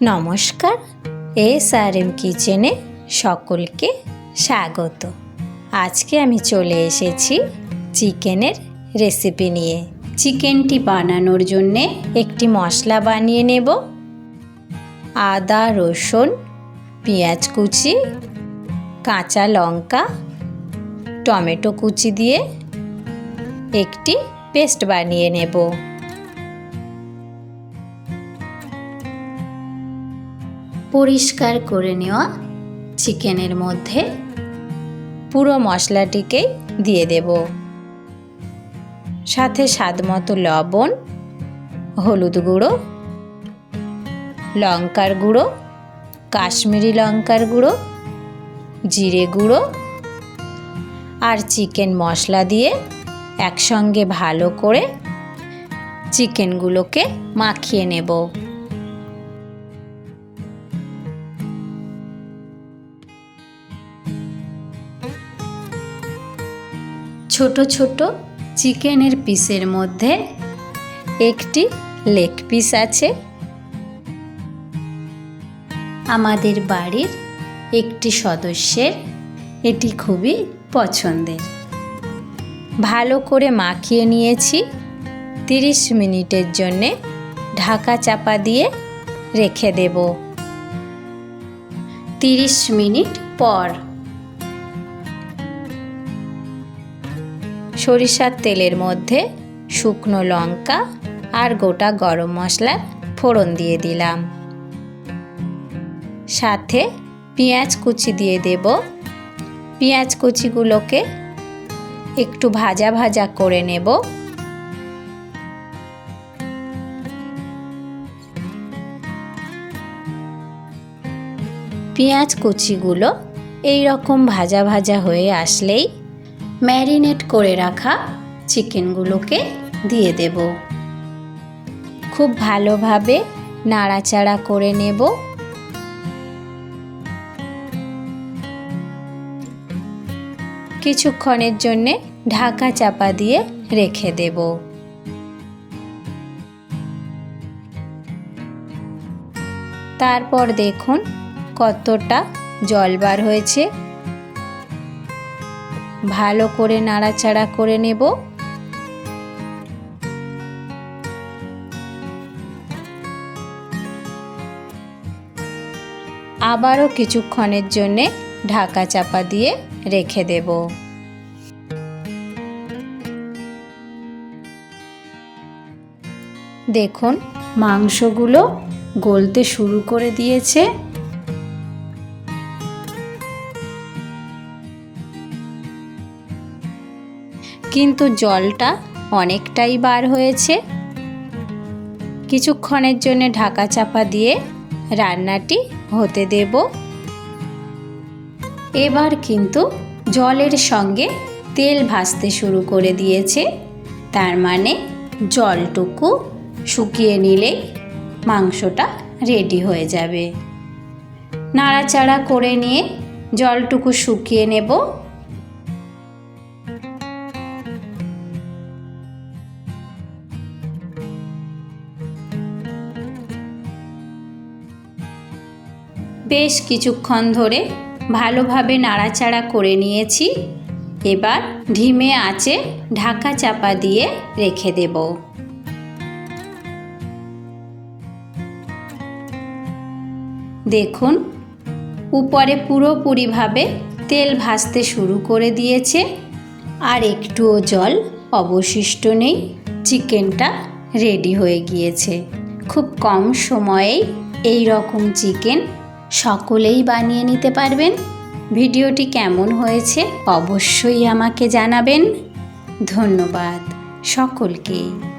নমস্কার, SRM কিচেনে সকলকে স্বাগত। আজকে আমি চলে এসেছি চিকেনের রেসিপি নিয়ে। চিকেনটি বানানোর জন্যে একটি মশলা বানিয়ে নেব। আদা, রসুন, পেঁয়াজ কুচি, কাঁচা লঙ্কা, টমেটো কুচি দিয়ে একটি পেস্ট বানিয়ে নেব। পরিষ্কার করে নেওয়া চিকেনের মধ্যে পুরো মশলাটিকে দিয়ে দেব। সাথে স্বাদমতো লবণ, হলুদ গুঁড়ো, লঙ্কার গুঁড়ো, কাশ্মীরি লঙ্কার গুঁড়ো, জিরে গুঁড়ো আর চিকেন মশলা দিয়ে একসঙ্গে ভালো করে চিকেনগুলোকে মাখিয়ে নেব। ছোট ছোট চিকেনের পিসের মধ্যে একটি লেগ পিস আছে। আমাদের বাড়ির একটি সদস্যের এটি খুবই পছন্দের। ভালো করে মাখিয়ে নিয়েছি। 30 মিনিটের জন্যে ঢাকা চাপা দিয়ে রেখে দেব। 30 মিনিট পর সরিষার তেলের মধ্যে শুকনো লঙ্কা আর গোটা গরম মশলার ফোড়ন দিয়ে দিলাম। সাথে পেঁয়াজ কুচি দিয়ে দেব। পেঁয়াজ কুচিগুলোকে একটু ভাজা ভাজা করে নেব। পেঁয়াজ কুচিগুলো এই রকম ভাজা ভাজা হয়ে আসলেই ম্যারিনেট করে রাখা চিকেনগুলোকে দিয়ে দেব। খুব ভালোভাবে নাড়াচাড়া করে নেব। কিছুক্ষণের জন্যে ঢাকা চাপা দিয়ে রেখে দেব। তারপর দেখুন কতটা জল বার হয়েছে। ভালো করে নাড়াচাড়া করে নেব। আবারও কিছুক্ষণের জন্যে ঢাকা চাপা দিয়ে রেখে দেব। দেখুন মাংসগুলো গলতে শুরু করে দিয়েছে। কিন্তু জলটা অনেকটাই বার হয়েছে। কিছুক্ষণের জন্য ঢাকা চাপা দিয়ে রান্নাটি হতে দেব। এবার কিন্তু জলের সঙ্গে তেল ভাসতে শুরু করে দিয়েছে। তার মানে জলটুকু শুকিয়ে নিলেই মাংসটা রেডি হয়ে যাবে। নাড়াচাড়া করে নিয়ে জলটুকু শুকিয়ে নেব। বেশ কিছুক্ষণ ধরে ভালোভাবে নাড়াচাড়া করে নিয়েছি। এবার ধিমে আঁচে ঢাকা চাপা দিয়ে রেখে দেব। দেখুন উপরে পুরোপুরিভাবে তেল ভাসতে শুরু করে দিয়েছে। আর একটুও জল অবশিষ্ট নেই। চিকেনটা রেডি হয়ে গিয়েছে। খুব কম সময়েই এই রকম চিকেন সকলেই বানিয়ে নিতে পারবেন। ভিডিওটি কেমন হয়েছে অবশ্যই আমাকে জানাবেন। ধন্যবাদ সকলকে।